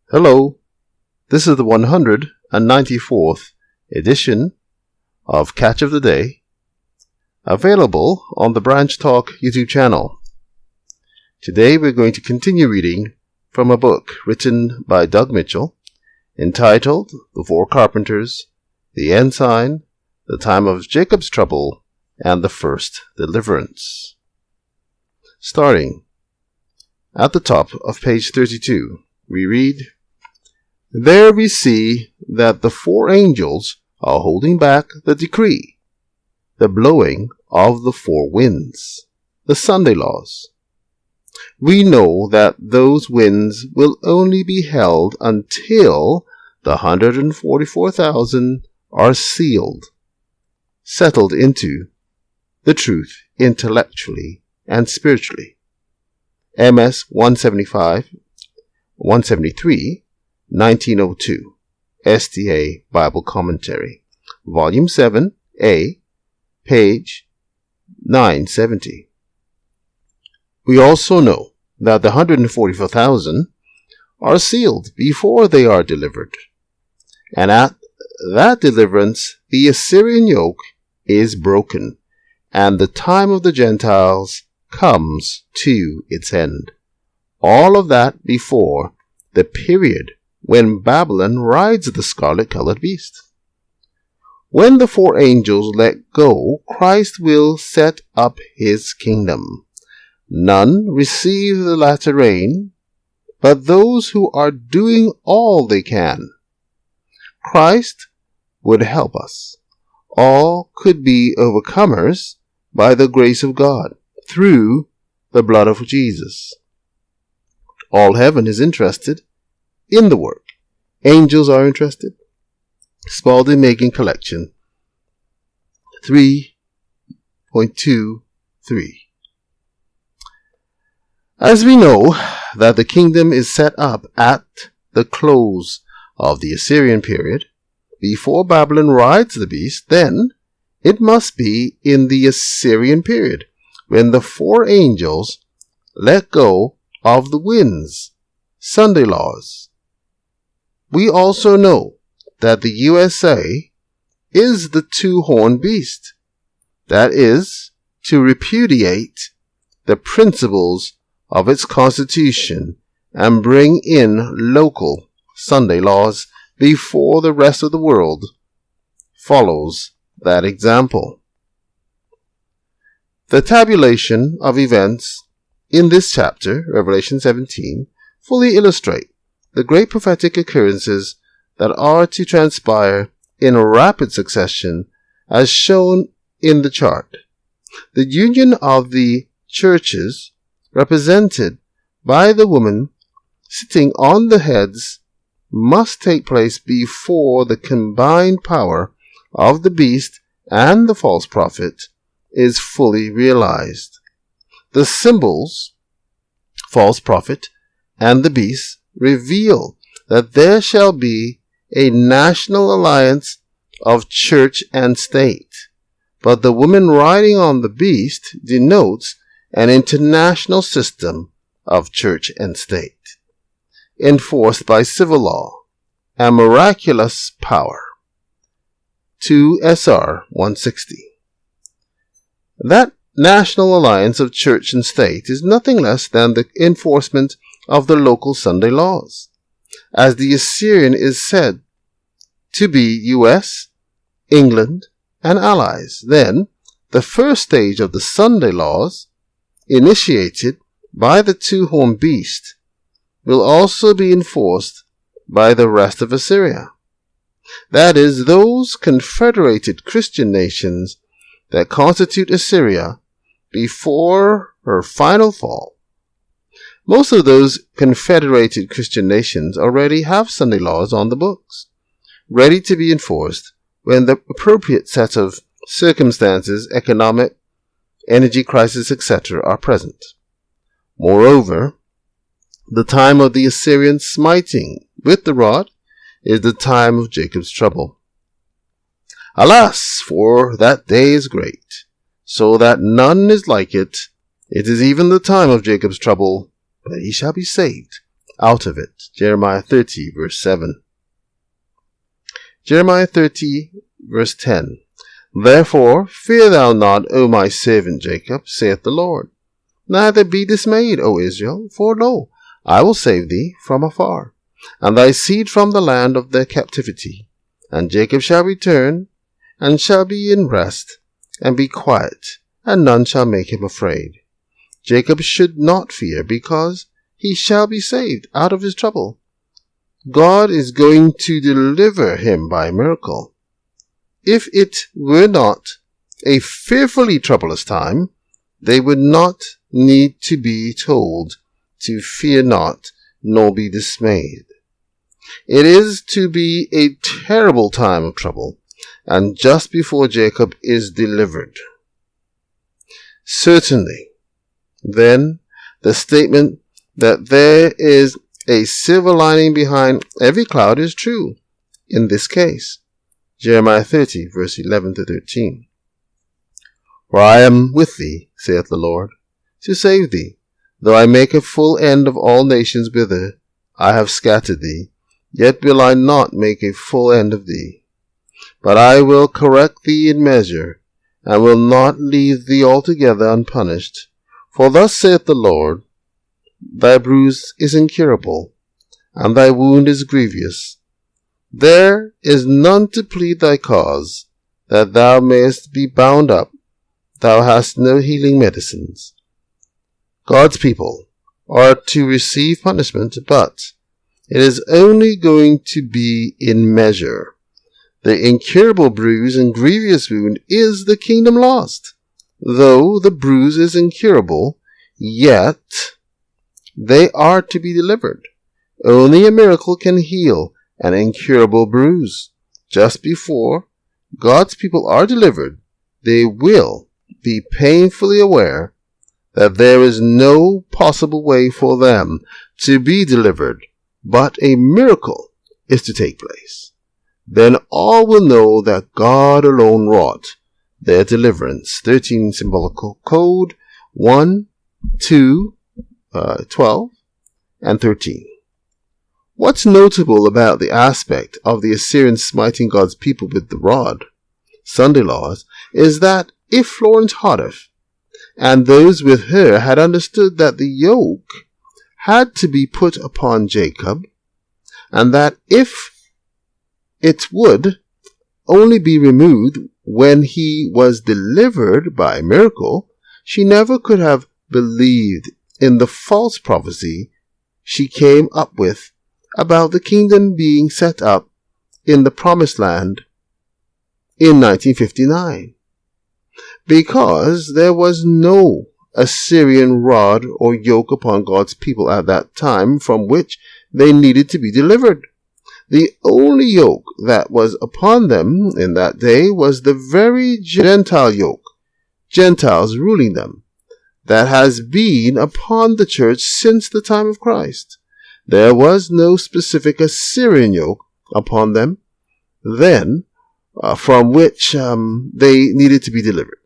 Hello, this is the 194th edition of Catch of the Day, available on the Branch Talk YouTube channel. Today we're going to continue reading from a book written by Doug Mitchell entitled The Four Carpenters, The Ensign, The Time of Jacob's Trouble, and The First Deliverance. Starting at the top of page 32, we read, "There we see that the four angels are holding back the decree, the blowing of the four winds, the Sunday laws. We know that those winds will only be held until the 144,000 are sealed, settled into the truth intellectually and spiritually." MS 173, 1902, SDA Bible Commentary, Volume 7, A, page 970. We also know that the 144,000 are sealed before they are delivered, and at that deliverance the Assyrian yoke is broken, and the time of the Gentiles comes to its end. All of that before the period when Babylon rides the scarlet-colored beast. When the four angels let go, Christ will set up his kingdom. None receive the latter rain, but those who are doing all they can. Christ would help us. All could be overcomers by the grace of God through the blood of Jesus. All heaven is interested in the work. Angels are interested. Spalding Making Collection 3.23. As we know that the kingdom is set up at the close of the Assyrian period, before Babylon rides the beast, then it must be in the Assyrian period, when the four angels let go of the winds, Sunday laws. We also know that the USA is the two-horned beast. That is, to repudiate the principles of its constitution and bring in local Sunday laws before the rest of the world follows that example. The tabulation of events in this chapter, Revelation 17, fully illustrate the great prophetic occurrences that are to transpire in rapid succession as shown in the chart. The union of the churches represented by the woman sitting on the heads must take place before the combined power of the beast and the false prophet is fully realized. The symbols, false prophet and the beast, reveal that there shall be a national alliance of church and state, but the woman riding on the beast denotes an international system of church and state, enforced by civil law and miraculous power. 2 SR 160. That national alliance of church and state is nothing less than the enforcement of the local Sunday laws, as the Assyrian is said to be US, England, and allies. Then, the first stage of the Sunday laws, initiated by the two-horned beast, will also be enforced by the rest of Assyria. That is, those confederated Christian nations that constitute Assyria before her final fall. Most of those confederated Christian nations already have Sunday laws on the books, ready to be enforced when the appropriate set of circumstances, economic, energy crisis, etc. are present. Moreover, the time of the Assyrian smiting with the rod is the time of Jacob's trouble. Alas, for that day is great, so that none is like it. It is even the time of Jacob's trouble, but he shall be saved, out of it. Jeremiah 30 verse 7. Jeremiah 30 verse 10. Therefore fear thou not, O my servant Jacob, saith the Lord. Neither be dismayed, O Israel, for lo, I will save thee from afar, and thy seed from the land of their captivity. And Jacob shall return, and shall be in rest, and be quiet, and none shall make him afraid. Jacob should not fear, because he shall be saved out of his trouble. God is going to deliver him by miracle. If it were not a fearfully troublous time, they would not need to be told to fear not, nor be dismayed. It is to be a terrible time of trouble, and just before Jacob is delivered. Certainly, then, the statement that there is a silver lining behind every cloud is true in this case. Jeremiah 30, verse 11 to 13. For I am with thee, saith the Lord, to save thee. Though I make a full end of all nations whither I have scattered thee, yet will I not make a full end of thee. But I will correct thee in measure, and will not leave thee altogether unpunished. For thus saith the Lord, thy bruise is incurable, and thy wound is grievous. There is none to plead thy cause, that thou mayest be bound up. Thou hast no healing medicines. God's people are to receive punishment, but it is only going to be in measure. The incurable bruise and grievous wound is the kingdom lost. Though the bruise is incurable, yet they are to be delivered. Only a miracle can heal an incurable bruise. Just before God's people are delivered, they will be painfully aware that there is no possible way for them to be delivered, but a miracle is to take place. Then all will know that God alone wrought their deliverance. 13 symbolical code 1, 2, 12, and 13. What's notable about the aspect of the Assyrians smiting God's people with the rod, Sunday laws, is that if Florence Hardiffe and those with her had understood that the yoke had to be put upon Jacob, and that if it would only be removed when he was delivered by miracle, she never could have believed in the false prophecy she came up with about the kingdom being set up in the promised land in 1959. Because there was no Assyrian rod or yoke upon God's people at that time from which they needed to be delivered. The only yoke that was upon them in that day was the very Gentile yoke, Gentiles ruling them, that has been upon the church since the time of Christ. There was no specific Assyrian yoke upon them then from which they needed to be delivered.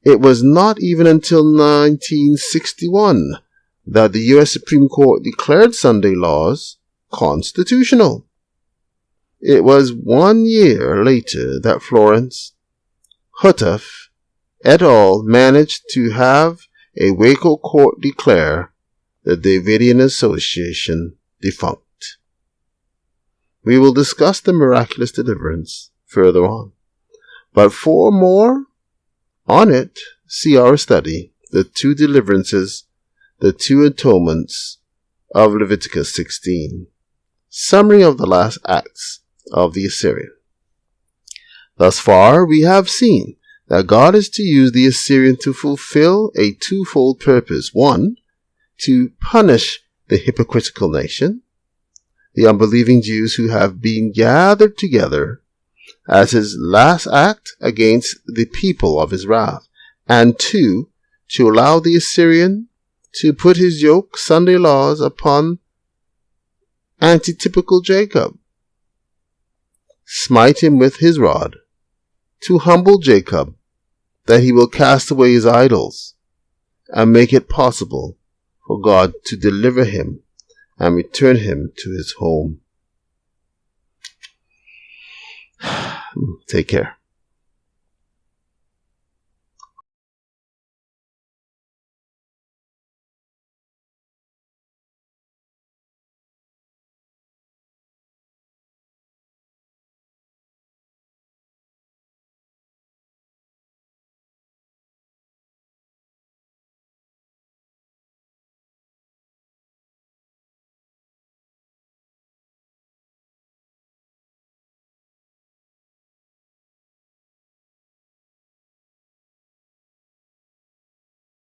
It was not even until 1961 that the U.S. Supreme Court declared Sunday laws constitutional. It was 1 year later that Florence Hardiffe et al. Managed to have a Waco court declare the Davidian Association defunct. We will discuss the miraculous deliverance further on. But for more on it, see our study, the two deliverances, the two atonements of Leviticus 16. Summary of the last acts of the Assyrian. Thus far, we have seen that God is to use the Assyrian to fulfill a twofold purpose. One, to punish the hypocritical nation, the unbelieving Jews who have been gathered together as his last act against the people of his wrath, and two, to allow the Assyrian to put his yoke, Sunday laws, upon antitypical Jacob, smite him with his rod, to humble Jacob, that he will cast away his idols, and make it possible for God to deliver him and return him to his home. Take care.